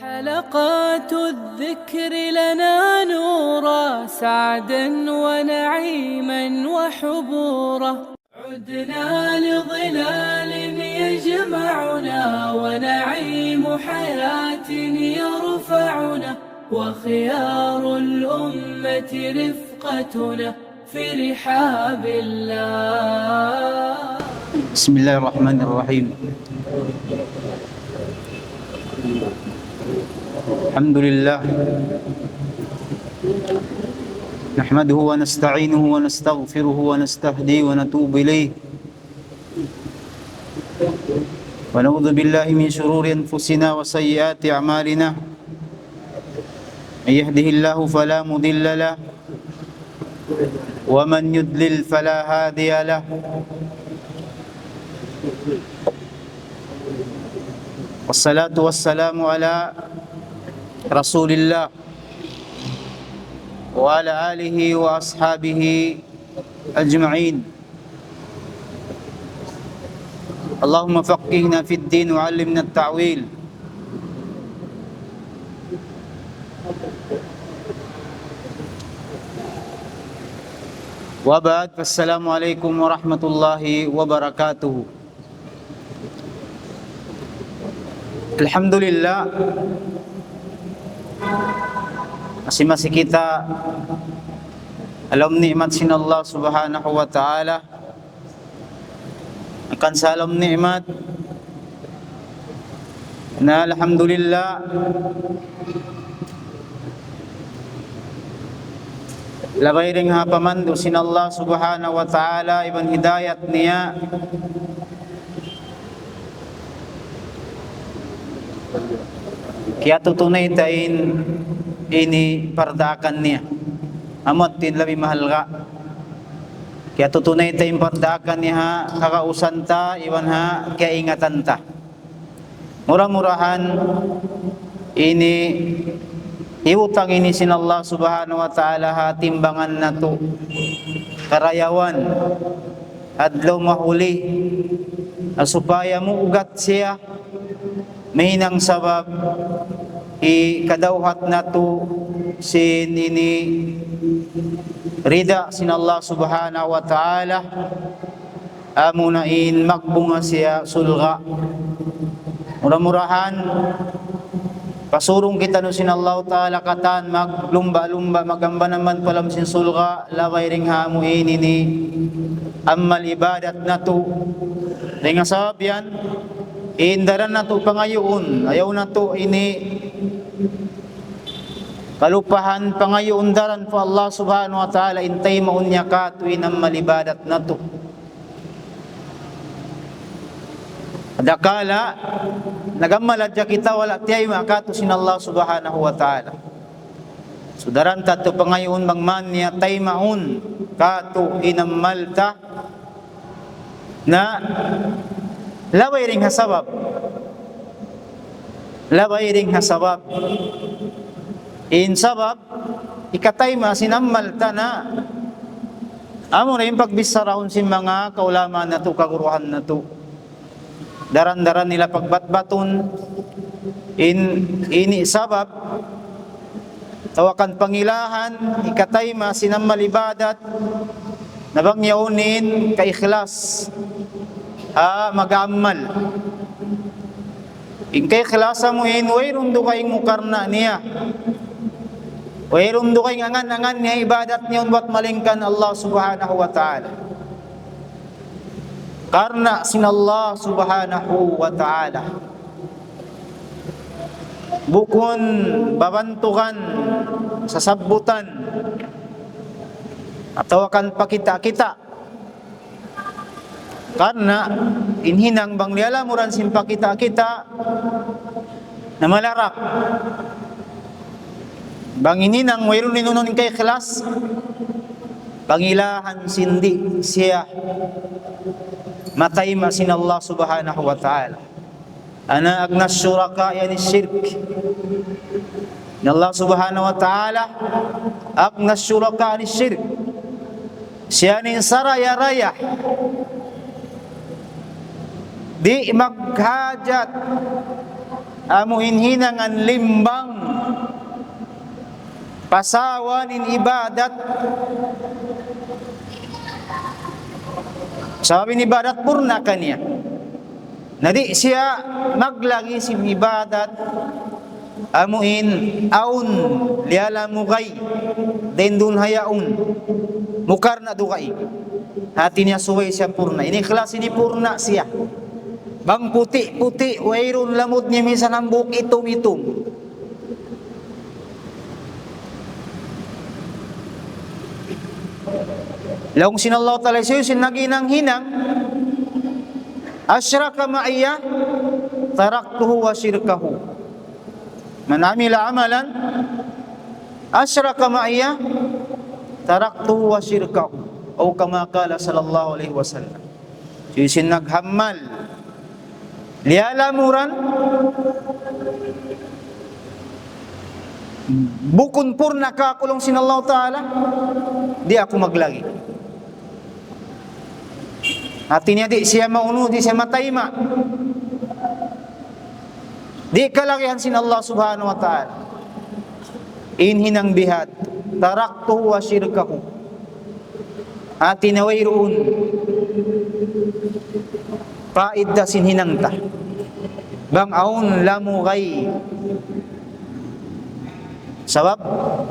حلقات الذكر لنا نورا سعدا ونعيما وحبورا عدنا لظلال يجمعنا ونعيم حياة يرفعنا وخيار الأمة رفقتنا في رحاب الله. بسم الله الرحمن الرحيم. الحمد لله نحمده ونستعينه ونستغفره ونستهديه ونتوب إليه ونعوذ بالله من شرور أنفسنا وسيئات أعمالنا. من يهده الله فلا مضل له ومن يضلل فلا هادي له. والصلاة والسلام على رسول الله وعلى آله وأصحابه أجمعين. اللهم فقهنا في الدين وعلمنا التأويل. وبعد، فالسلام عليكم ورحمة الله وبركاته. Alhamdulillah, masing-masing kita alam nikmat sin Allah subhanahu wa ta'ala. Akan sa alam nikmat na alhamdulillah labay ring hapaman do sin Allah subhanahu wa ta'ala iban hidayat niya. Kaya tutunay tayin ini pardakan niya amot tin labi mahal ka. Kaya tutunay tayin pardakan niya kakausan ta iwan ha kaya ingatan ta. Murah-murahan ini iutang ini sin Allah subhanahu wa ta'ala ha timbangan na to karayawan adlaw mahuli supaya mo ugat siya mahinang sabab ikadawhat na to sin ini rida sin Allah subhanahu wa ta'ala amunain makbunga siya sulga. Murah-murahan pasurong kita no sin Allah ta'ala katan maglumba-lumba magamba naman palam sin sulga laway ring hamuin ini amal ibadat na to ring asab yan indaran na to pangayoon, ayaw na to ini kalupahan pangayoon daran po Allah subhanahu wa ta'ala intay maunya ka tuwin ang malibadat na to. Adakala nagamaladya kita wala tiyay makato sin Allah subhanahu wa ta'ala. Sudaran tato pangayoon bangman niya tay maun kato inamalta na labay ring hasabab. Labay ring hasabab. In sabab, ikatay masinammal ta na. Amo na yung pagbisarahon sin mga kaulaman na to, kaguruhan na to. Daran-daran nila pagbatbaton. Ini sabab, tawakan pangilahan, ikatay masinammal ibadat, nabangyaunin ka-ikhlas. Mag-amal in kay klasa mo in wayron do kayong mukarna niya wayron do kayong angan-angan niya ibadat niya wat malingkan Allah subhanahu wa ta'ala karna sin Allah subhanahu wa ta'ala bukon babantukan sa sabutan atawakan pa kita karena inhinang bang liala muran simpa kita na malarak bang ininang mayroon ninunon kay kelas pangilahan sindi siya matay masin Allah subhanahu wa ta'ala ana agnas syuraka yani syirk ni Allah subhanahu wa ta'ala agnas syuraka yani syirk siya ni saraya raya di maghajat amuin hinangan limbang pasawanin ibadat. Sababin ibadat purna kaniya. Nadi siya maglagi sim ibadat amuin aun liala mugay dendun hayaun mukar na dukai. Hati niya suway siya purna. Ini kelas ini purna siya. Bang puti-puti wairun lamut niya minsan ang buhok itum-itum. Laung sinallahu ta'ala siya sinaginang hinang asyraka ma'iyya taraktuhu wa syirkahu. Man amila amalan asyraka ma'iyya taraktuhu wa syirkahu. O kama kala sallallahu alaihi wasallam. Siya naghamal lialamuran bukun purna kakulong sinallahu ta'ala, di ako maglagi. Artinya di siya mauno, di siya matayma. Di kalagihan sin Allah subhanahu wa ta'ala. Inhinang bihat, taraktuhu wa syirkahu. Atina wayroon. Paidda sin hinangta. Bang aun lamu gay. Sabab,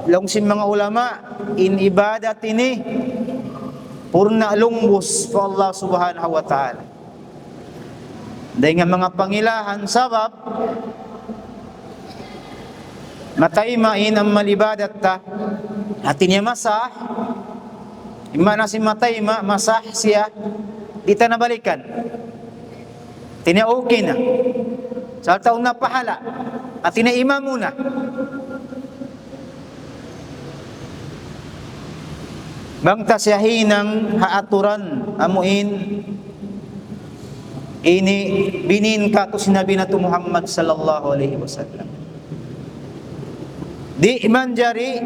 lang sin mga ulama, in ibadat ini, purna lungbus pa Allah subhanahu wa ta'ala. Dahil nga mga pangilahan, sabab, mataymain ang malibadat ta, atin niya masah, imana si matayma, masah siya, di ta nabalikan. Tinya okay na. Sa taon na pahala, at tinaima muna. Bang tasyahinang haaturan amuin ini binin ka to sinabi na to Muhammad sallallahu alaihi wasallam. Di iman jari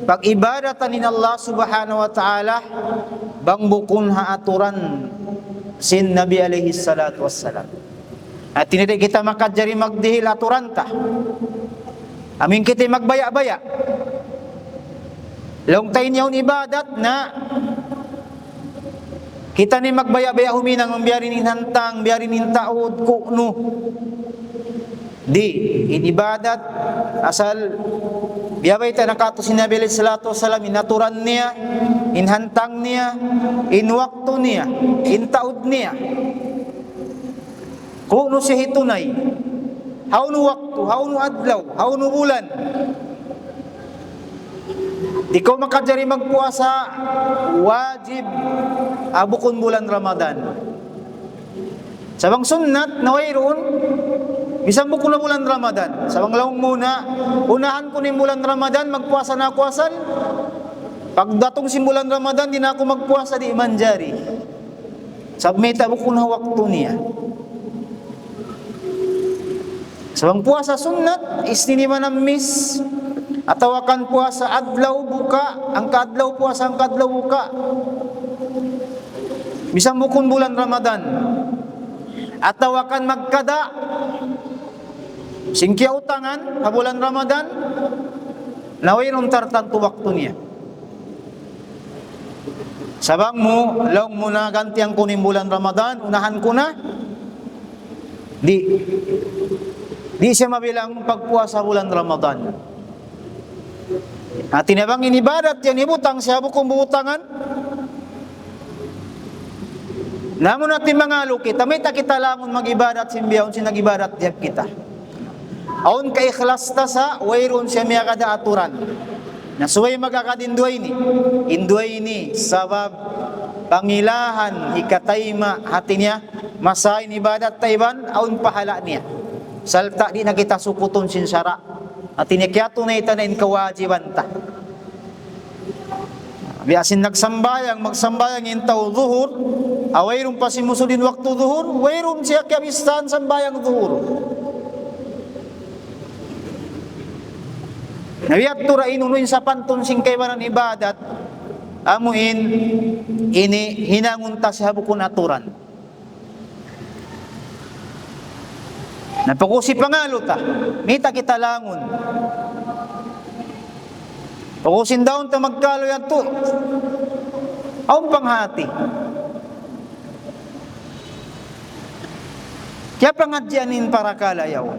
pag ibadatan ni Allah subhanahu wa ta'ala bang bukun haaturan sin Nabi alaihi salatu wassalam. At tinili kita makadjari magdihil aturan ta. Amin kita magbaya-baya. Long tayo niyong ibadat na kita ni magbaya-baya huminang biyarin inhantang, biyarin intaod, kukno. Di, in ibadat, asal biyabay tayo nakato si Nabi alayhi salatu wasalam, inaturan niya, inhantang niya, inwakto niya, intaod niya. Kukno siya hitunay, haunu wakto, haunu adlaw, haunu bulan. Di ko makadjari magpuasa, wajib abukon bulan Ramadan. Sabang sunnat na wayroon, bisang bukon na bulan Ramadan. Sabang laong muna, unahan ko ni bulan Ramadan, magpuasa na akwasan. Pagdatong si bulan Ramadan, di na ako magpuasa, di manjari. Sabmeta bukon na wakto niya. Sabang puasa sunnat, istiniman ang miss. Atawakan puasa adlaw buka, ang kadlaw puasa ang kadlaw buka. Bisang bukon bulan Ramadan. Atawakan magkada. Singkya utangan sa bulan Ramadan. Nawayron tartanto waktu niya. Sabang mo, laong muna gantiang kunin bulan Ramadan, unahan ko na. Di siya mabilang pagpuasa bulan Ramadan. At tinabang inibadat yan, ibutang siya bukong buutangan. Namun natin mga luki, tamita kita langon mag-ibadat simbiyaon sinagibadat diap kita. Aun ka ikhlas ta sa, wayroon siya miya kada aturan. Nasuway magkakadinduay ni. Induay ni, sabab, pangilahan, ikatayma, hati niya, masahin ibadat tayban, aun pahala niya. Salta di na kita sukuton sinsara. At inikyato na itanayin kawajiban ta. Biasin nagsambayang, magsambayang intaw zuhur, awayron pa si musudin waktu zuhur, wayron siya kiabistahan sambayang zuhur. Nawiyat tura inunuin sa pantun singkay manan ibadat, amuin, ini hinangunta si habukun aturan. Napakusi pangalo ta, mita kita langon. Pakusin daon ta magkalo yan to. Aong panghati. Kaya pangadyanin para kalayaw.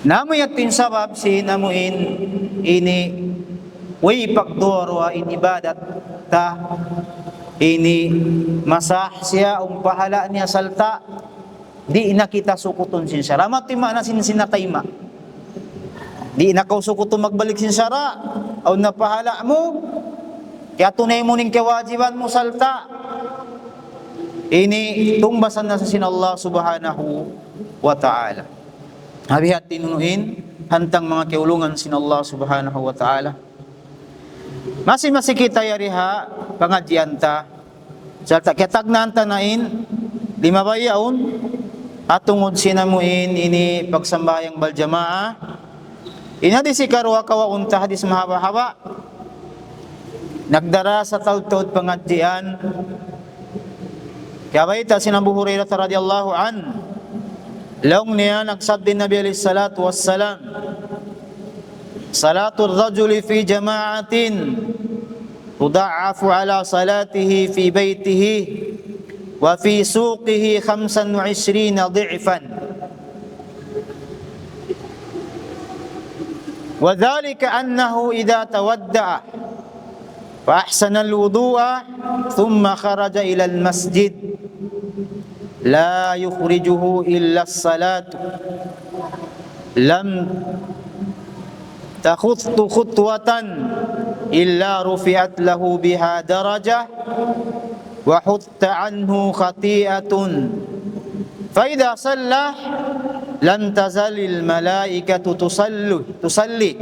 Namoy atin sabab si namuin ini way pagdorwa in ibadat ta ini masah siya pahala niya salta di na kita sukuton sin syara matima na sin sinatayma di na kau sukuton magbalik sin syara aw na pahala mo kaya tunay mo ning kewajiban mo salta ini tumbasan na sa sin Allah subhanahu wa ta'ala. Habihat tinunuin hantang mga keulungan sin Allah subhanahu wa ta'ala. Masih kita yariha pengajian ta salta ketagnan tanain 5 bayaon atungod sinamuin ini pagsambayang baljamaah inadi si karwa kawaunta hadis mahaba-haba nagdara sa taud-taud pengajian kaya baita sin Abu Hurairah radhiyallahu an laung niya nagsabdi Nabi alaihi salatu wassalam salatul rajuli fi jama'atin tuda'afu ala salatihi fi baitihi wa fi suqihi 25 ضعفan wa dhalika annahu idha tawadda'a fa ahsana al-wudu'a thumma kharaja ila al-masjid la yukhrijuhu illa as-salatu lam takhuttu khutwatan illa rufi'at lahu biha darajah wa hutta anhu khati'atun fa idza salla lam tazalil malaikatu tusalli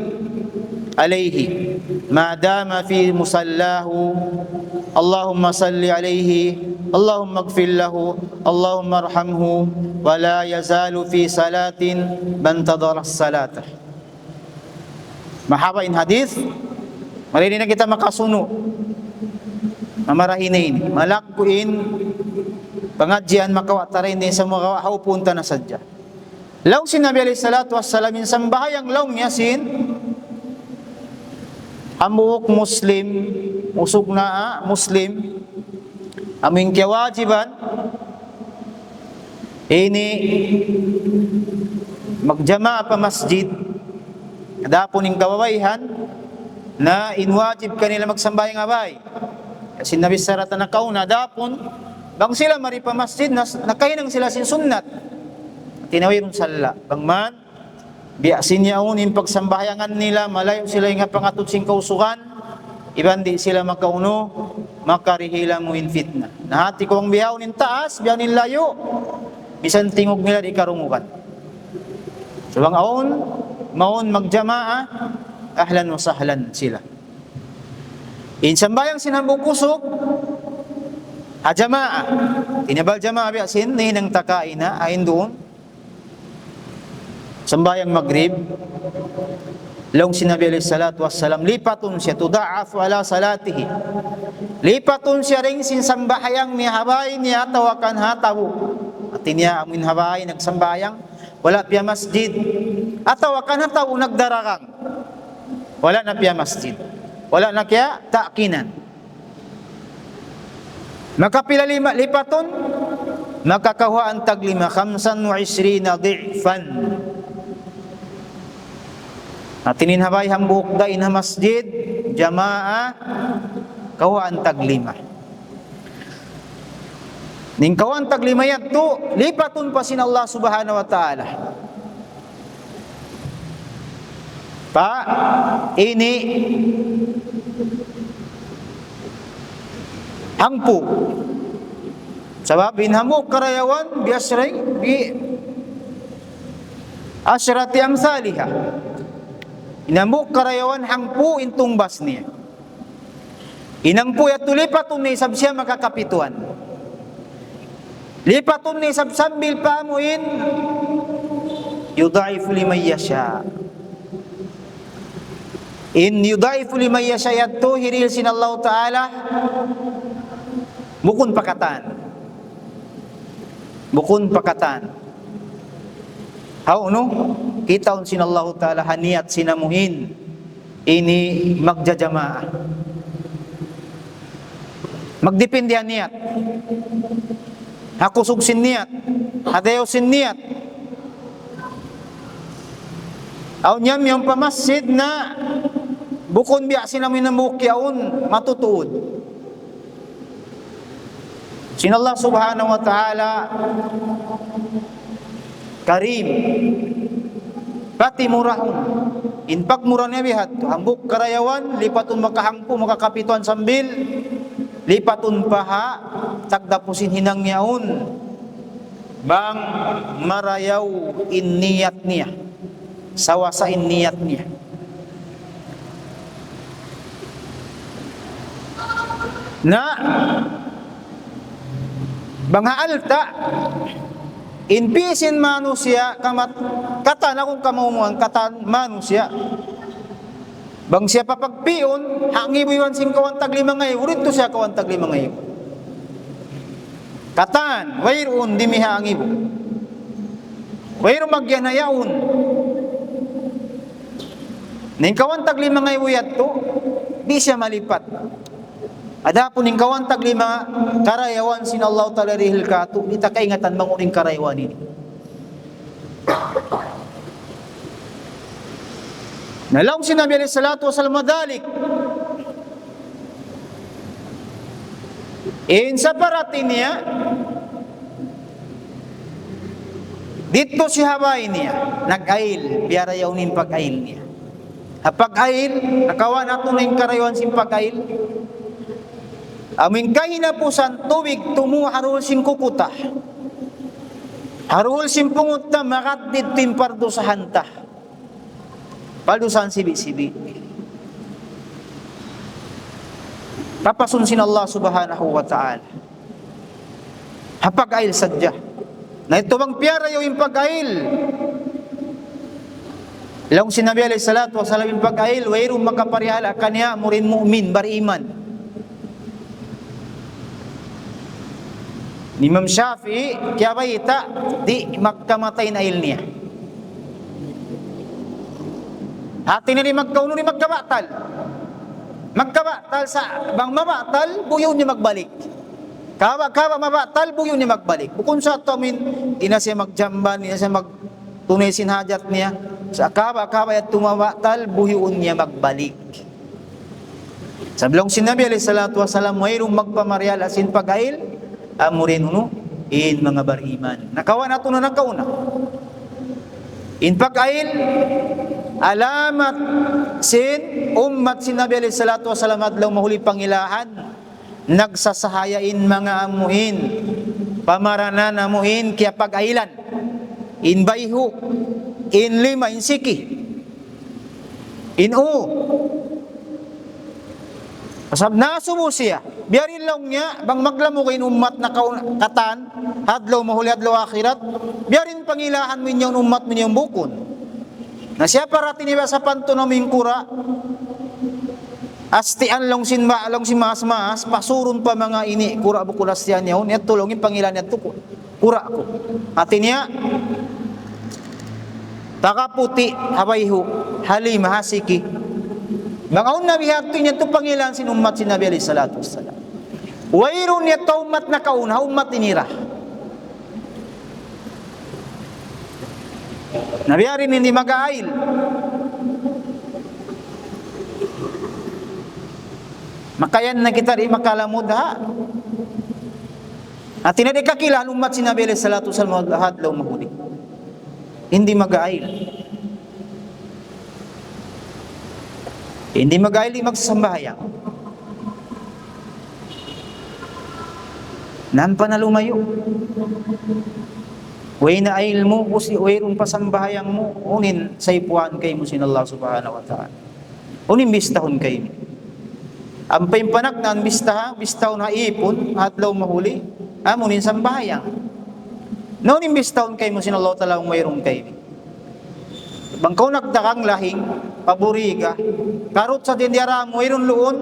alaihi ma dama fi musallahu Allahumma salli alaihi Allahumma ighfir lahu Allahumma arhamhu wa la yazalu fi salatin man tadara as-salatah. Mahabain hadis marini na kita makasuno mamarahinin malakuin pengajian makawatarin din sa mga haupunta na sadya law si Nabi alaihi salatu wassalam in sambahayang law niya sin amuk muslim usog na muslim aming kewajiban ini magjamaa pa masjid dapon ning kawabayhan na inwajib kanila magsambayang abay kasi Nabi sarata na kauna dapon bang sila maripa masjid nakahinang sila sin sunnat tinawirun salla bang man biasin yaunin pagsambayangan nila malayo sila nga pangatod sing kausukan ibandi sila makauno makarihila mo in fitna nahati ko ang biyaw nin taas biyaw nin layo bisan tingog nila di karungukan so bang maon magjamaa ahlan wa sahlan sila in sambayang sinambong kusog hajamaa tinabal jamaa biasin ninang takaina ayin doon sambayang maghrib long sinabi alayhi salatu wassalam lipatun siya tuda'afu ala salatihi lipatun siya ring sinsambayang ni habay niya tawakan hatawu at niya amin habay nagsambayang wala piya masjid atawakan hatawu nagdarakang wala na piya masjid wala na kaya ta'kinan makapila lipatun makakawaan taglima 25 ضعفan at tininhabay hambuk da in masjid jamaa kawaan taglima ning kawaan taglima yato lipatun pa sin Allah subhanahu wa ta'ala pa ini hampu sabab inhamuk karayawan biasray bi asyrati amsalihah inamuk karayawan hangpu intumbas niya inampu ya tulipatun ni sabsiya makakapituan lipatun ni sabsambil pamuin yudhaifu liman yasha in yudhaifu liman yasha yatto hiril sin Allah ta'ala Bukon pakatan. Bukon pakatan. How no? Kita on sinallahu ta'ala haniyat sinamuhin ini magjajamaah. Magdepende ang niyat. Hakusog sin niyat. Hadayo sin niyat. Aw niyam yung pamasid na bukon biya sinamin ng bukyaon matutuod. Sinallah subhanahu wa ta'ala karim pati murahon inpak murah niya bihat hambuk karayawan lipatun makahangpo makakapituan sambil lipatun paha tagdapusin hinang niyaon bang marayaw in niyat niya sawasa in niyat niya na bangha alta inpisin manusia kamat katan akong kamumuan katan manusia bang siya papagpion hangibuyan sing kawantag lima ngayon ulit to siya kawantag lima ngayon katan wayroon di miha hangibu wayroon magyanayaon ning kawantag lima ngayon uyat to di siya malipat adapun ning kawantag lima karayawan sinallahu ta'ala rihil katu ita kaingatan manguning karayawan ini nalaw si Nabi alaihi salatu wasallam madalik sa parating niya dito si Hawaii niya nag-ail biara yaunin pag-ail niya hapag-ail nakawan ato na yung karayawan sin pag-ail aming kahinapusan tubig tumu harul sin kukuta harul sin pungut na makat dito yung pardo sa hanta palusan sibi-sibi papasun sin Allah subhanahu wa ta'ala hapag-ail sadya na ito bang piyara yung pag-ail ilang sinabi alayhi salatu wa salam yung pag-ail wairong makaparihala kanya murin mu'min bariman Imam Syafi'i kaya ba ita di magkamatay na il niya hati na rin magkauno rin magkabatal sa bang mabatal buyo niya magbalik kawa mabatal buyo niya magbalik bukun sa ito di na siya magjamban di na siya magtunay sin hajat niya sa kawa at tumabatal buyo niya magbalik sabi lang sinabi alayhi salatu wasalam mayroong magpamaryal asin pag-ail amurin in mga bariman nakawa nato na nakauna in pag-ail alamat sin ummat sin Nabi alayhi salatu wasalam adlaw mahuli pangilahan nagsasahayain mga amuhin pamaranan amuhin kaya pag-ailan in bayhu in lima in siki in Asab nasumo siya. Biyarin lang niya, bang maglamo kayo umat na katan, hadlaw mahuli hadlaw akhirat, biyarin pangilahan mo inyong umat mo inyong bukon. Na siya para tiniba sa panto na mingkura, astian lang sin mas, pasurun pa mga ini, kura bukulas siya niya, niya tulongin pangilan niya tukul, kura ko. Atin niya, takaputi, habayhu, halim, hasiki, bangaon na bihato niya ito pangilan sin umat sin Nabi alayhi salatu wassalam. Wairon niya ito umat na kauna, umat inira. Nabiyarin hindi mag-ail. Makayan na kita rin makalamod ha. At tinadi kakilan umat sin Nabi alayhi salatu wassalam hadlaw mahuli. Hindi mag-ail. Hindi mag-ail, hindi magsasambahayan. Nan pa na lumayo. Way na ail mo, usi wayrong pasambahayang mo, unin sa ipuan kay mo sin Allah subhanahu wa ta'ala. Unin bistahon kay mo. Ang paimpanak na ang bistahon na ipon, hadlaw mahuli, amunin sambahayang. Unin bistahon kay mo sin Allah ta'ala wayrong kay mo. Bangkaw nagdakang lahing, paburiga, karot sa dindiara mo, mayroon luon,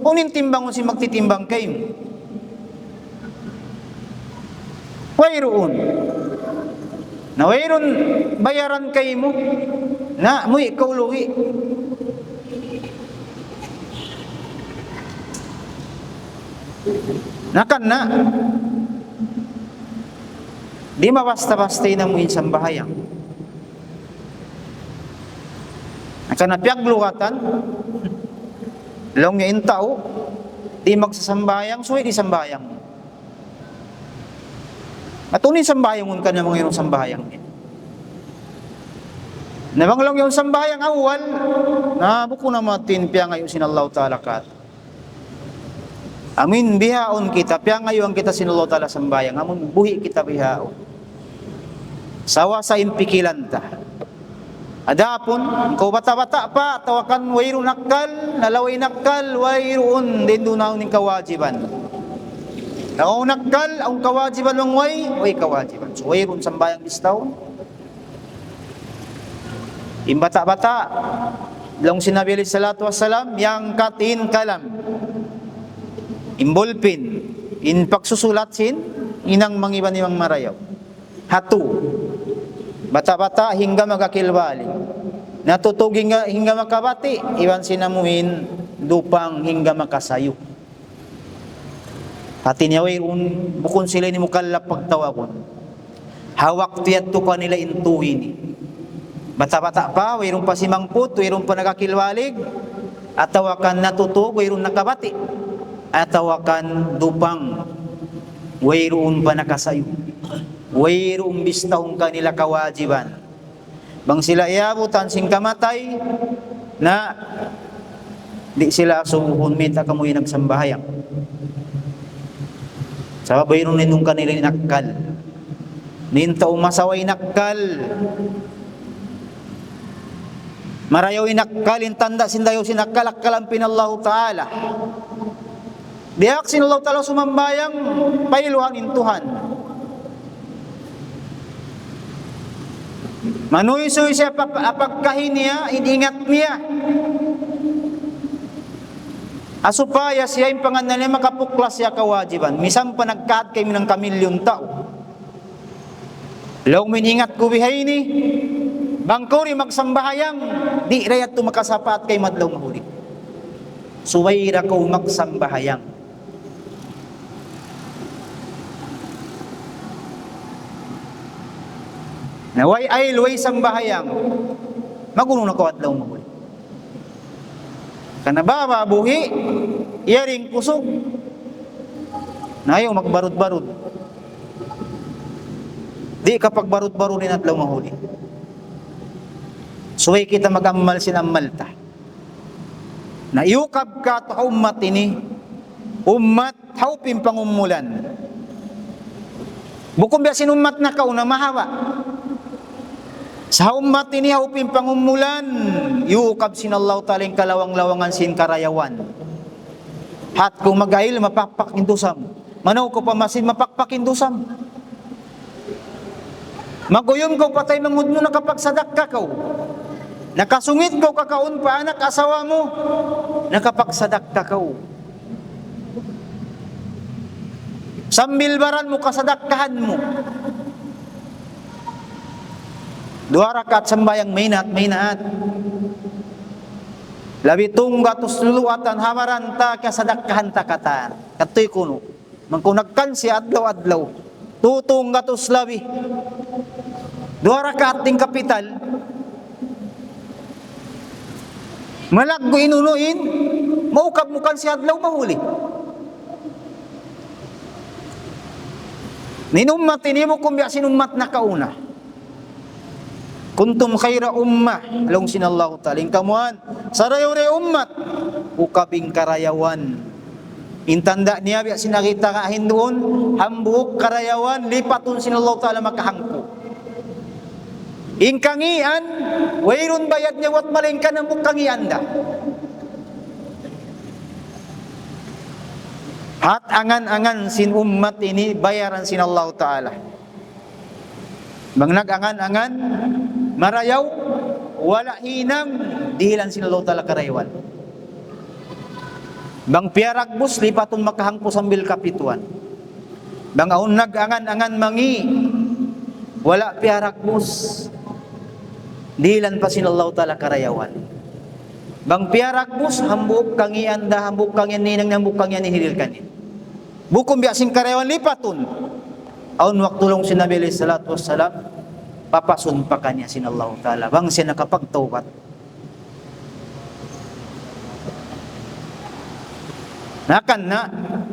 unin timbangon si magtitimbang kayo. Wayroon. Na wayron bayaran kay mo. Na mo ikaw lugi. Nakan na. Di mabasta-basta na mo sambayang. Nakan na piaglukatan. Long nga intao. Di magsasambayang, suwi di sambayang. At unin sambayang ka na mga yung sambayang. Nabanglang yung sambayang awal, na buko na matin piya ngayon sinallahu ta'ala kat. Amin bihaon kita, piya ngayon kita sinallahu ta'ala sambayang, amin buhi kita bihaon. Sawa sa impikilan ta. Adapon, kung bata-bata pa, tawakan wayro nakal, nalaway nakal, wayroon din dunaw ng kawajiban. Ang nakal, ang kawajiban ng way kawajiban. So, wayroon sambayang istaw. Imbata-bata, lang sinabi alayhi salatu wassalam, yang katin kalam. Imbolpin, in pagsusulat sin, inang mangiban imang marayaw. Hatu, bata-bata hingga magakilbali. Natutog hingga makabati, iwan sinamuhin, dupang hingga makasayo. Pati niya wayroon, bukon sila ni mukallap pagtawakon. Hawak tiyat to kanila intuhin. Bata-bata pa, wayroon pa simangput, wayroon pa nagakilwalig, at tawakan natutog, wayroon nakabati, at tawakan dupang, wayroon pa nakasayo, wayroon bistahong kanila kawajiban. Bang sila iabutan sing kamatay, na di sila sumuhon, mita kamoy nagsambahayang. Sa wayroon ninong kanila inakal, nintaw masaway nakal, marayaw inakal, intanda sindayaw sinakal pinallahu ta'ala. Diyak sinallahu ta'ala sumambayang, pailuhan intuhan. Manuisoy siya apagkahin niya, ingat niya. Asupaya siya yung pangalan niya makapuklas siya kawajiban. Misang pa nagkaat kayo ng kamilyon tao. Law miningat ko bihay ni, bangkuri magsambahayang, di rayat to makasapat kay madlaw mahuli. Suwayra ko magsambahayang. Naway ay luway sambahayang, magunong na ko adlaw mahuli. Kanababa buhi, iyaring kusog. Nayaw magbarud-barud. Di kapag barud-barunin adlaw mahuli. Suway kita mag-amal sinamal ta. Na iukab ka to ummat ini, ummat haupin pangumulan. Bukom biya sinummat na kauna mahawa. Sa ummat ini haupin pangumulan, iukab sinallahu taling kalawang-lawangan sin karayawan. Hat kung magail mapakpak indusam. Manaw ko pamasin mapakpak indusam. Maguyom ko patay mangudno na kapag sadak ka kaw. Nakasungit ko kakaon pa anak asawa mo, nakapagsadak ka kaw. Sambilbaran mo kasadakkahan mo. 2 rakaat sambayang maynaat. Labi tungga tusluluatan hamaranta kasadakkahan takatan. Katoy kuno. Mangkunagkan si adlaw-adlaw. Tutungga tuslabi. 2 rakaat ting kapital. Malaggo inunuin, maukab mo kan si adlaw mahuli. Ninummat ini mo kung biya sinummat na kauna. Kuntum khaira ummah, along sinallahu ta'ala, kamuan, sarayore ummat, ukabing karayawan. Intanda niya biya sinakita kahin doon, hambuk karayawan, lipatun sinallahu ta'ala makahangko. Ingkangian, wayron bayad niya wat malingkan ang mukkangian da. Hat angan-angan sin ummat ini bayaran sin Allah Ta'ala. Bang nag-angan-angan, marayaw, wala hinang, dihilan sin Allah Ta'ala karayawan. Bang piaragbus, lipatun makahangpo sambil kapituan. Bang aunag angan-angan mangi, wala piarakmus. Dilan pa sinallahu ta'ala karayawan. Bang piarakmus, hambuk kangi anda, hambuk kangi ninang, hambuk kangi nihilil kanin. Bukum biasin karayawan lipatun. Aun waktu long si Nabi alaihi salatu wassalam, papasun pa kanya sinallahu ta'ala. Bang siya nakapagtawbat. Nakan na,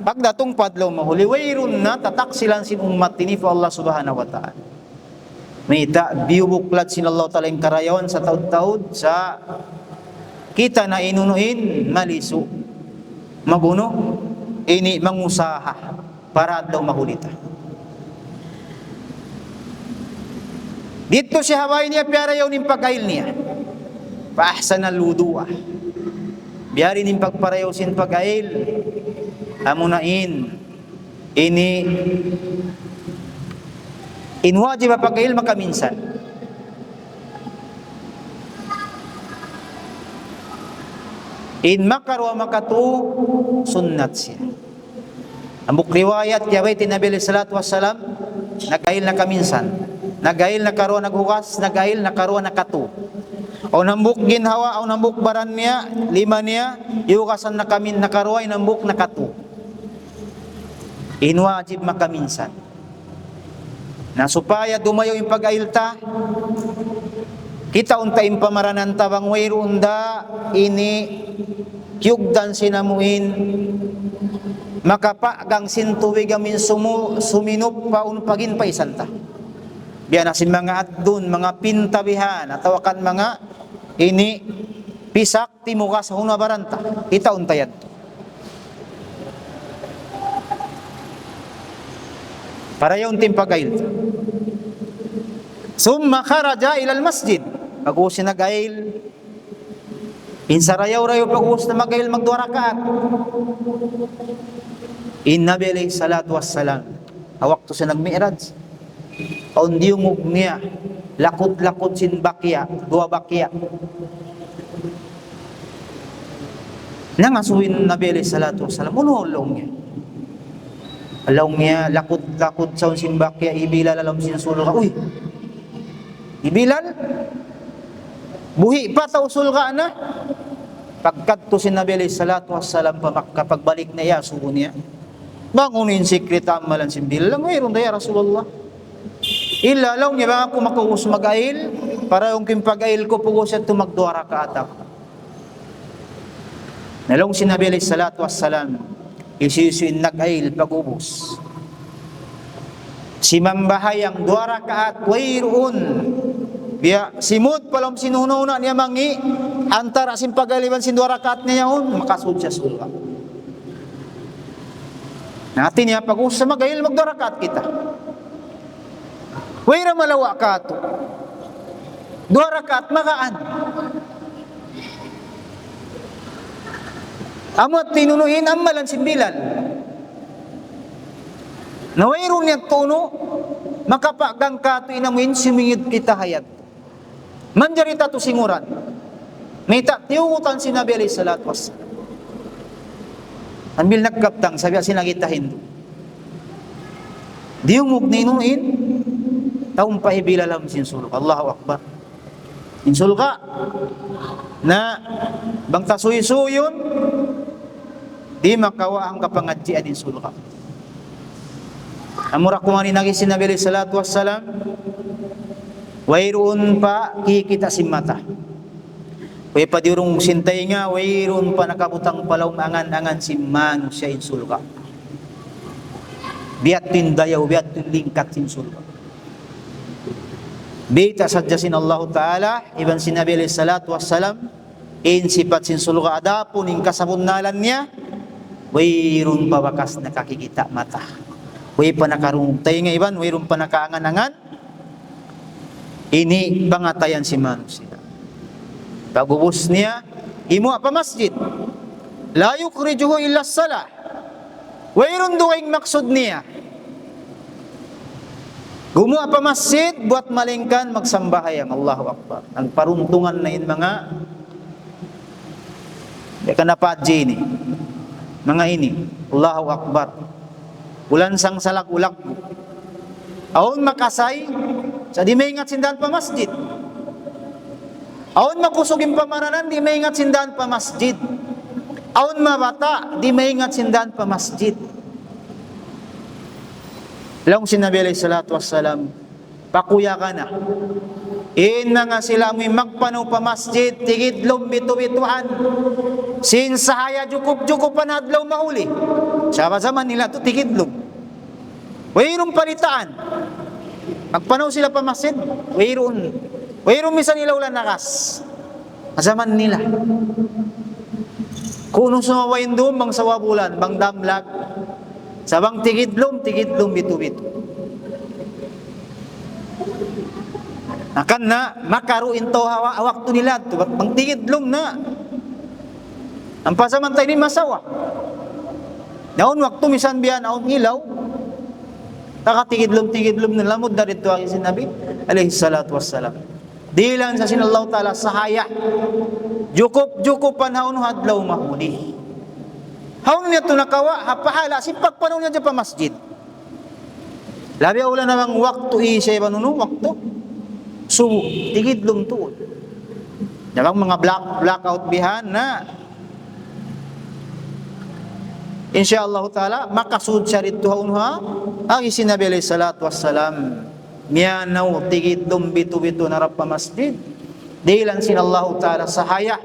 pagdatong padlaw mahuli, wayrun na tataksilan sin umat tinifu Allah subhanahu wa ta'ala. May biubuklat sinallahu ta'ala yung karayawan sa taud-taud sa kita na inunuin malisu, maguno, ini mangusaha para daw mahulita. Dito si Hawaii niya piyara yaw ning pagkail niya. Paahsan al wudu'ah. Biyari ning pagparayaw sin pagkail. Amunain ini inwajib pagkail makaminsan. In makarwa makatu sunnat siya. Ambuk riwayat yaway tinabi alaihi salatu wassalam, nagail na kaminsan, nagail na karuan naghukas, nagail na karuan nakatu. O nambuk ginhawa, o nambuk baran niya, lima niya, iukasan na kamin nakaruay nambuk nakatu. Inwajib makaminsan. Na supaya dumayo yung pag-ailta, kita untain pamaranan tabang wayrunda ini kyugdan sinamuin makapagang sintuwig amin suminup paun pagin pa isanta. Biyan asin mga adun, mga pintabihan, atau akan mga ini pisak timuka sa hunabaranta. Kita untayan to. Para yung timpagail. Summa kharaja ilal masjid. Pag-uus na nagail, insarayaw-rayaw pag-uus na magail magdua rakaat. Nabi alayhi salatu wassalam, awak to sa nagmi'raj. Paundi yung niya, lakot-lakot sin bakya, dua bakya. Nangasuin Nabi alayhi salatu wassalam, unulong niya. Alaw niya, lakot-lakot sa sin bakya, ibilal alam sin sulga. Uy, ibilal? Buhi pa tausul ka na. Pagkadto si Nabi alayhi salatu wassalam pagbalik na iya subo niya. Bangunin sikret amalan si Bilal. Mayroon na ya Rasulullah. Ilalaw niya ba ako makaus mag-ail para yung kimpag-ail ko pugos at tumagdua rakaat ako. Nalong si Nabi alayhi salatu wassalam isisuin nag-ail pag-ubos. Si mambahayang dua rakaat wayroon biya simut palom sinununa niya mangi antara sin pagaliban sin dua rakaat niya yun makasud siya sulga. Natin niya pag-usap mag-ail magdua rakaat kita. Wayra malawa ka to. Dua rakaat makaan. Amot tinunuhin amalan sin Bilal. Nawayro niya tuno makapagang kato inamuin simingid kita hayat. Manjarita to singuran. May tiungutan si Nabi alayhi salatu wassalam. Ambil nagkaptang sabi sinagitahin. Diungog ninuin taong pahibilalam sinsulok. Allahu Akbar. Insulka na bang tasuy-suyon di makawa ang kapangadjian insulka. Amura kumani nagi si Nabi alayhi salatu wassalam wayroon pa kikita si mata. Way pa diurong sintay nga, wayroon pa nakabutang palaw angan-angan si manu siya insulka. Biat tindayaw, biat lingkat insulka. Bita sadyasin Allah Ta'ala, iban si Nabi alayhi salatu wassalam, insipat sinsulka adapun, in kasabunnalan niya, wayroon pa bakas nakakikita mata. Way pa nakarungtay nga iban, wayroon pa nakaangan-angan, ini bangatayan si manu siya. Pagubos niya, imo pa masjid. La yukrijuhu illa salah. Wayron duwing maksud niya. Gumawa pa masjid, buat malingkan magsambahayang Allahu Akbar. Ang paruntungan na yun mga kanapadji ini. Mga ini, Allahu Akbar. ulansang salak ulak. Aon makasay, sa di maingat sindahan pa masjid. Aon makusugin pamaranan, di maingat sindahan pa masjid. Aon mabata, di maingat sindahan pa masjid. Lang sinabi alayhi salatu wassalam, pakuya ka na. Ina nga sila mo'y magpanaw pa masjid, tigidlom bitu-bituan. Sinsahaya jukup-jukup panadlaw mauli. Sa zaman nila to tigidlom. Wayrong palitaan. Magpanaw sila pa masjid, wayron misan nila ulan nakas. Sa zaman nila. Kung sumawain doon, bang sawabulan, bang damlag, sabang tigidlom bitu-bitu. Akan na makaruin to waktu nila bang tigidlom na. Ang pasamantay ni masawa. Naon waktu misan biyan aon ilaw. Takatigidlom na lamod darito ang sinabi alayhi salatu wassalam. Di lang sa sinallahu ta'ala sahaya. Jukup-jukupan haon hadlaw mahuli. Haon niya to nakawa hapahala si pagpanaw niya pa masjid. Labi ulan namang waktu isay banunu waktu. So, tigidlom tuon. Dalang mga blackout bihan na insyaallah ta'ala makasud siya rito ha ang sinabi alayhi salatu wassalam miyanaw tigidlom bitu-bitu narap pa masjid dilan sinallahu ta'ala sahaya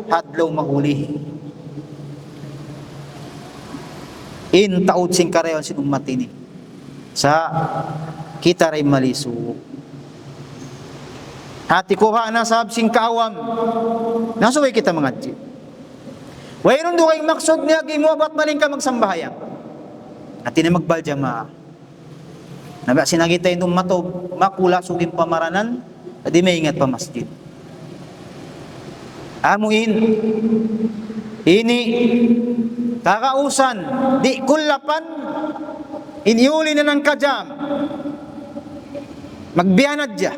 hadlaw mahuli in taud sing karayon sin umat ini sa kita ray malisu hati ko ha na sab sing kaawam nasuway kita mangadji wayron do kay maksud niya gimuabat maling ka magsambahayang at ini magbal jamaah nabi sinagita indong matob makula suging pamaranan di maingat pa masjid amuin ini kakausan di kulapan iniuli na ng kajam magbiyanad dya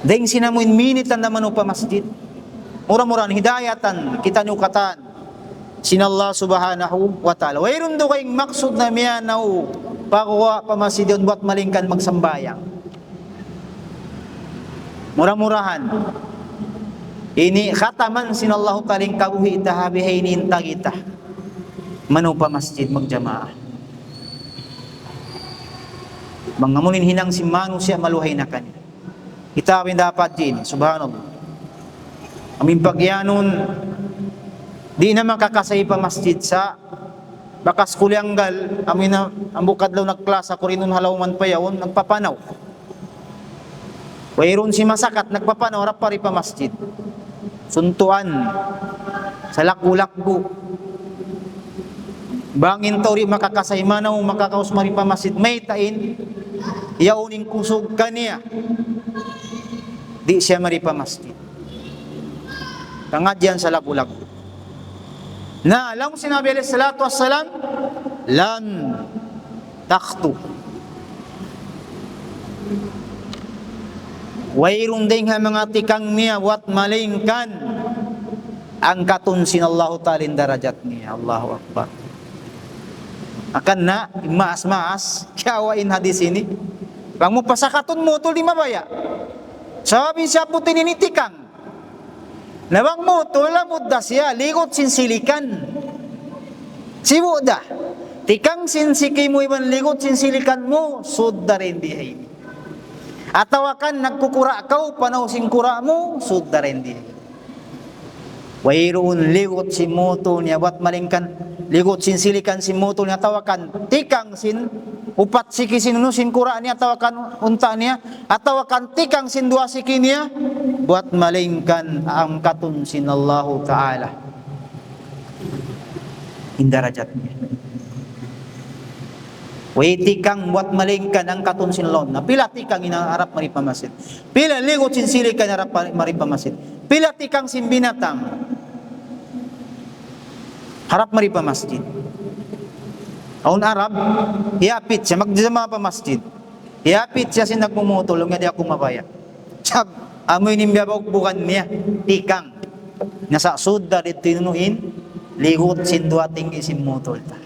dahing sinamuin minitan naman pa masjid mura-muran hidayatan kita nyukatan sinallah subhanahu wa ta'ala wayron do kayong maksud na miyanaw pakuha pamasidyon buat malingkan magsambayang mura-murahan ini khataman sinallahu taling kabuhi itahabihaini intagita manu pa masjid magjamaah mangamunin hinang si manusia maluhay na kanya kita dapat din subhanallah aming pagyanon di na makakasay pa masjid sa bakas kulyanggal amin na ang bukad law nagklasa kurinon halawman pa yawon nagpapanaw wayron si masakat nagpapanaw harap pari pa masjid suntuan sa lakulakbo bangin tori makakasay manaw makakaus mari pa masjid may tain yawning kusog kaniya di siya mari pa masjid kangadyan sa lagulag. Na alam sinabi alayhi salatu wassalam, lan takhtu. Wayrong ding mga tikang niya wat malingkan ang katun sinallahu ta'ala darajat niya. Allahu Akbar. Akan na, maas-maas, kiawain hadis ini. Pang mo pasakatun mo, tul di mabaya. Sabi siya putin ini tikang. Nabang mo, tula mudda siya, ligot sinsilikan. Sibuda. Tikang sinsiki mo iban ligot sinsilikan mo, sudda rin dihay. Atawakan nagkukura kau, panaw singkura mo, sudda rin dihay. Wayroon ligot si moto niya, wat malingkan, ligot sinsilikan si moto niya, tawakan, tikang sin, upat siki sinunu sinkura niya, tawakan unta niya, atawakan tikang sin dua siki niya, buat malingkan ang katun sinallahu ta'ala indarajatnya way tikang buat malingkan ang katun sinallahu na pila tikang inaharap maripamasid pila ligot sinsilikan harap maripamasid pila tikang sin binatang harap maripamasjid aun Arab hiapit siya magjama pa masjid hiapit siya sin nagmumutulong nga di ako mabaya sab amoy nimbiyabaw bukan niya, tikang. Nasa sudda dito tinunuin, ligot sindua tinggi si mutol ta.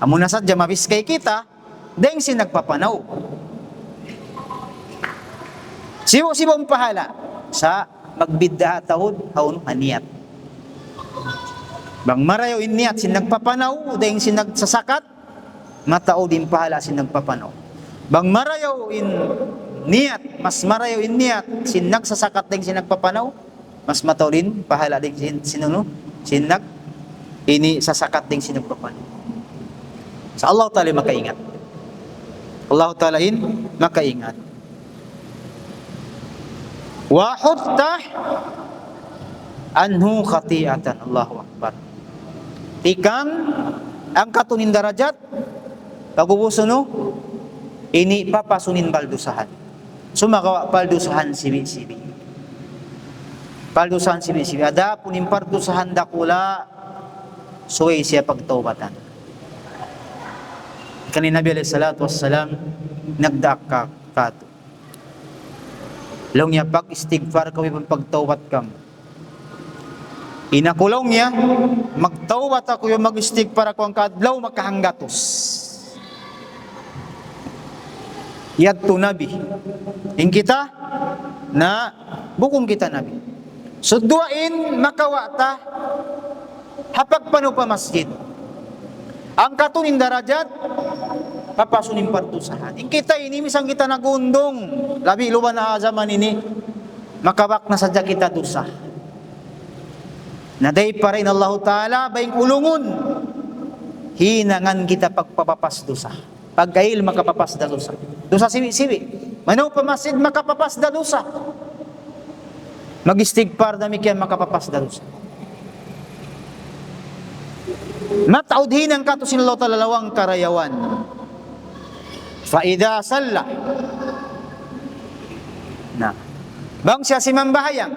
Amo na sadya mabiskay kita, dahil si nagpapanaw. Sibo ang pahala sa magbidda tahod, haun aniyat. Bang marayo iniyat sin nagpapanaw, dahil si nagsasakat, matao din pahala sin nagpapanaw. Bang marayo in niyat, mas marayo in niyat, sin nagsasakat dahil si nagpapanaw, mas matao din pahala din sin ini sasakat din si nagpapanaw. Sa Allah Ta'ala makaingat. Allah Ta'alain makaingat. Wa huttah anhu khati'atan. Allahu Akbar. Tikang ang katunin darajat pagubusuno ini papasunin baldusahan. Sumakawa baldusahan sibi-sibi. Baldusahan sibi-sibi. Ada punin pardusahan dakula suway siya pagtaubatan. Kanina Nabi alaihi salatu wassalam nagdaak ka long niya pag istighfar kami pagtawbat kam. Inakulong niya magtawbat ako yung mag-istighfar ako ang kadlaw makahanggatos. Yadto Nabi. In kita na bukong kita Nabi. Sudduain makawata hapag pano pa masjid. Ang katunin darajat papasunin partusahan. In kita ini misang kita nagundong labi luban na zaman ini makabak na sadya kita dosa. Naday pa rin Allah Ta'ala bayang ulungon hinangan kita pagpapapas dosa. Pagkail makapapas da dosa. Dosa siwi-siwi. Manaw pa masjid makapapas da dosa. Mag-istighfar damikian makapapas da dosa. Mataudhin ang kato sinalaw talalawang karayawan. Faida salla na bang siya si mambahayang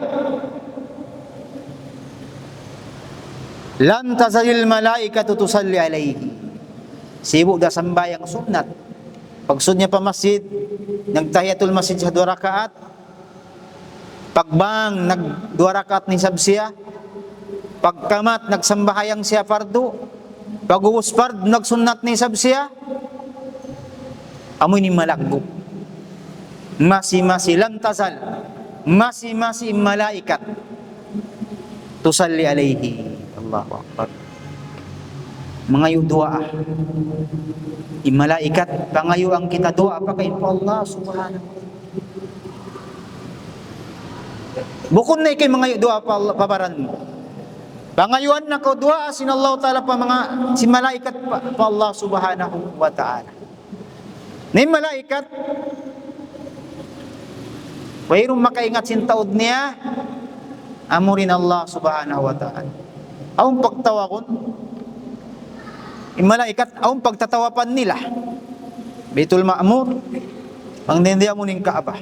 lam tazalil malaikatu tusalli alayhi. Sibu da sambayang sunat. Pagsud niya pa masjid, nagtahiyatul masjid sa 2 rakaat. Pagbang nag 2 rakaat ni sabsiya. Pagkamat nagsambahayang siya fardu. Pag-uwas fard nagsunat ni sabsiya. Amoy ni malakbo. Masi lam tazal. Masi malaikat tusalli alayhi. Allahu Akbar. Mangayo doa. Malaikat pangayo ang kita doa pa kay Allah subhanahu. Bukod na ikay mangayo doa pa Allah pabaran mo. Pangayuan na ko doa sin Allah Ta'ala pa mga si malaikat pa Allah subhanahu wa ta'ala. Ni malaikat mayroong makaingat sin taod niya amurin Allah subhanahu wa ta'ala. Awang pagtawa kon malaikat awang pagtatawapan nila Baitul Ma'mur ang nindiya mo ning Kaaba.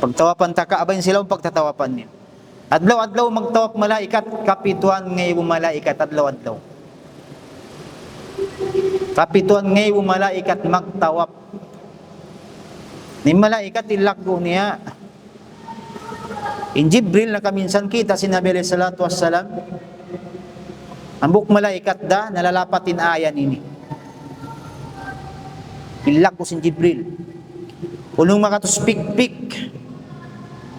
Pagtawapan ta Kaaba sila ang pagtatawapan niya. Adlaw-adlaw magtawap malaikat kapituan ngayon malaikat adlaw-adlaw. Kapituan ngayon malaikat magtawap. Ni malaikat ilaggo niya. In Jibril na kaminsan kita si Nabi alaihi salatu wassalam. Ang buk malaikat da nalalapatin ayan ini. Ilaggo si Jibril. Ulong makatos pik-pik.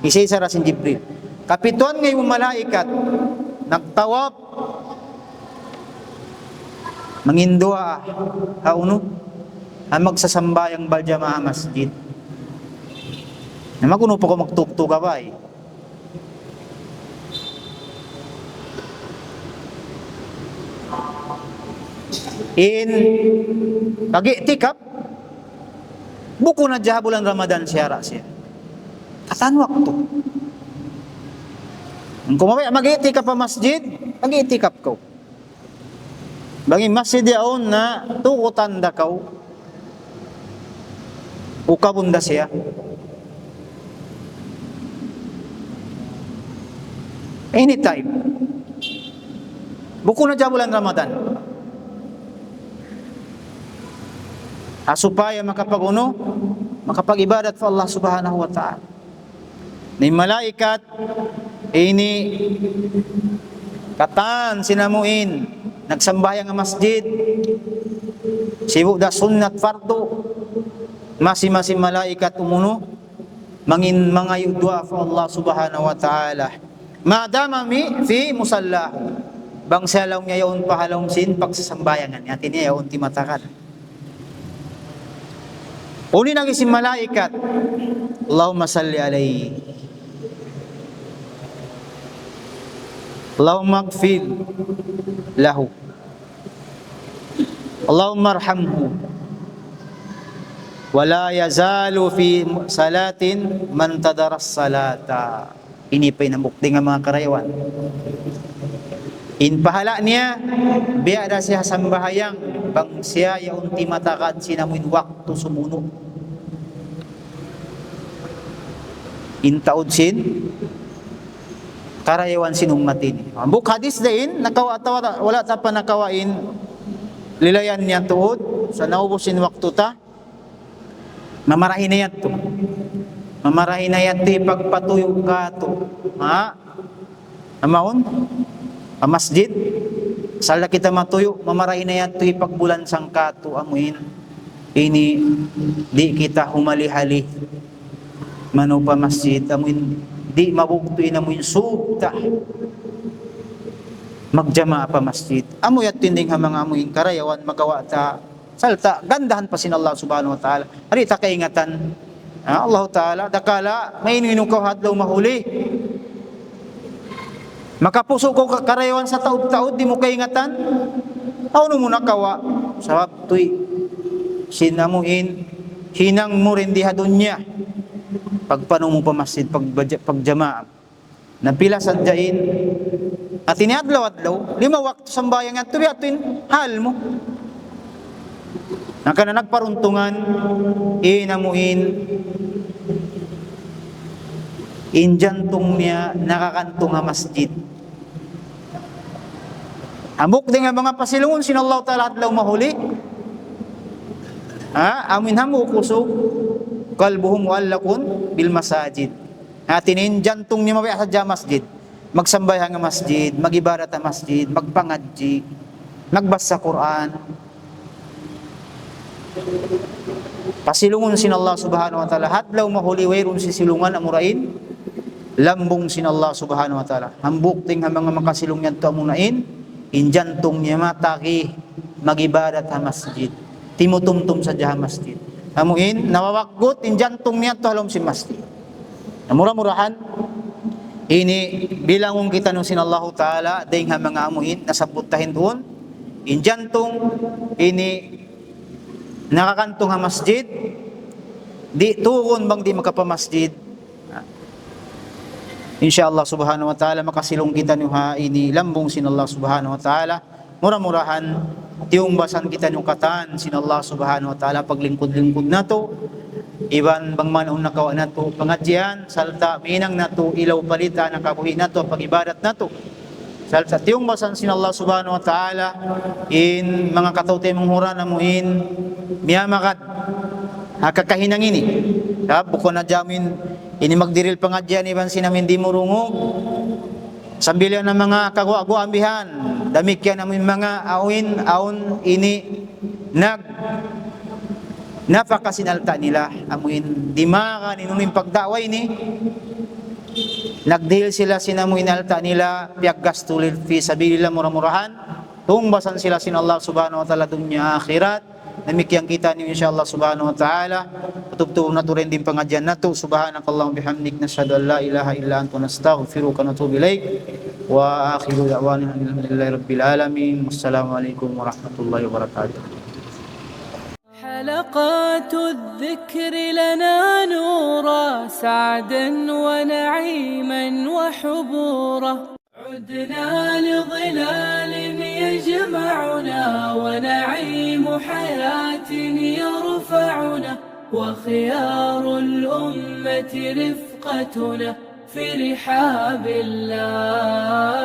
Isa-isa si Jibril. Kapituan ngayon malaikat nagtawap mangindua hauno ang magsasambayang baljamaah masjid. Naman kuno pa ko magtugtog ba eh. In pag-itikap buko na dya bulan Ramadan siya. Katan waktu. Kung mag-itikap pa masjid, mag-itikap ko. Bagi masjid yaon na tukutan da kaw, ukabunda siya. Anytime. Buko na dyan bulan Ramadan. Supaya makapag-uno, makapag-ibadat sa Allah subhanahu wa ta'ala. Ni malaikat ini katan sinamuin nagsambayang nga masjid, sibu da sunnat fardu, masing-masing malaikat umuno, mangin mga dua fa Allah subhanahu wa ta'ala. Madama mi fi musalla, bang salaw niya yaon pahalong sin pagsasambayangan, atin niya yaon timatakan. Uni nagisim malaikat, Allahumma salli alaihi, Allahumma gfir lahu, Allahumma arhamhu, wala yazalu fi salatin man tadaras salata. Ini pa inambukti nga mga karayawan. Inpahala niya, biya da siya sambahayang, bang siya yaon timatakan sinamuin waktu sumuno. Intaod sin, karayawan sinungmatin. Buk hadis din, nakawa wala ta pa nakawain, lilayan niya tuod, sa naubusin waktu ta, mamarahin na yan to. Mamarahin na yan to, pagpatuyog ka to. Ha? Amaon? Masjid? Sala kita matuyo, mamarahin na yan to, pagbulan sang kato, amuin. Ini, di kita humali-hali. Mano pa masjid, amuin, di mabuktuin amuin subta. Magjama pa masjid. Amoy at tinding mga amuin karayawan, magawa ta, salta, gandahan pa sin Allah subhanahu wa ta'ala. Harita kaingatan, Allah ta'ala, dakala, may inuinukaw hadlaw mahuli. Makapuso ko karayawan sa taod-taod, di mo kaingatan. Ano mo nakawa? Sabab tuy, sinamuin, hinang mo rin di hadunya. Pagpano mo pa masjid, pagjama. Napila sadyain, at iniadlaw-adlaw, 5 waktu sambayang yan, tuwi atuin, hal mo. Naka na nagparuntungan, inamuin, injantong niya, nakakantong nga masjid. Ambok din nga mga pasilungon, sinallahu ta'ala adlaw mahuli. Amin hamu kusog, kalbuhum wallakun bil masajid. Atinin jantong niya mabaya sa masjid. Magsambay nga masjid, magibarat ang masjid, magpangadji, magbasa Quran. Pasilungon sin Allah subhanahu wa ta'ala, hadlaw mahuli wayron si silungan amurain, lambong sin Allah subhanahu wa ta'ala. Hambuk ting mga makasilong yan to amunain, injantong niya mataki, magibarat ha masjid, timutumtum sa jaha masjid. Amuin, nawawakgot, injantong niya to halom si masjid. Namura-murahan, ini bilangong kita nung sin Allah ta'ala, dahil ha mga amuin, nasabutahin doon, injantong, ini nakakantong ha masjid, di tugon bang di makapamasjid. Insyaallah subhanahu wa ta'ala, makasilong kita nyo ha, ini lambong sin Allah subhanahu wa ta'ala, mura-murahan, tiyong basan kita nyo katan sin Allah subhanahu wa ta'ala, paglingkod-lingkod na to, iban bang manong nakawa na to, pangadyan, salta, minang na to, ilaw palita, nakabuhi na to, pag-ibadat na to. Salta, tiyong basan sin Allah subhanahu wa ta'ala, in mga katawte mong hura na muin, miyamakad, kakahinang ini. Bukod na jamin, ini magdiril pangadyan, iban sinamin di murungog, sambilyan ng mga kagwa-gwaambihan, damikyan namin mga awin, ini, napakasinalta nila, amuin, di maka, ninunin pagdaway ni, nagdihil sila sinamuin alta nila, piaggastulit fi sabilillah murah-murahan, tungbasan sila sin Allah subhanahu wa ta'ala dunya akhirat, namikyang kita niyo insyaallah subhanahu wa ta'ala, patubtuhong na to rin din pangadyan na to, subhanakallahum bihamdik, nasyhadu an la ilaha illa anta nastaghfiruka wa natubu ilaik, wa akhiru da'wana alhamdulillahi rabbil alamin, wassalamu alaikum warahmatullahi wabarakatuh. حلقات الذكر لنا نورا سعدا ونعيما وحبورا عدنا لظلال يجمعنا ونعيم حياة يرفعنا وخيار الأمة رفقتنا في رحاب الله.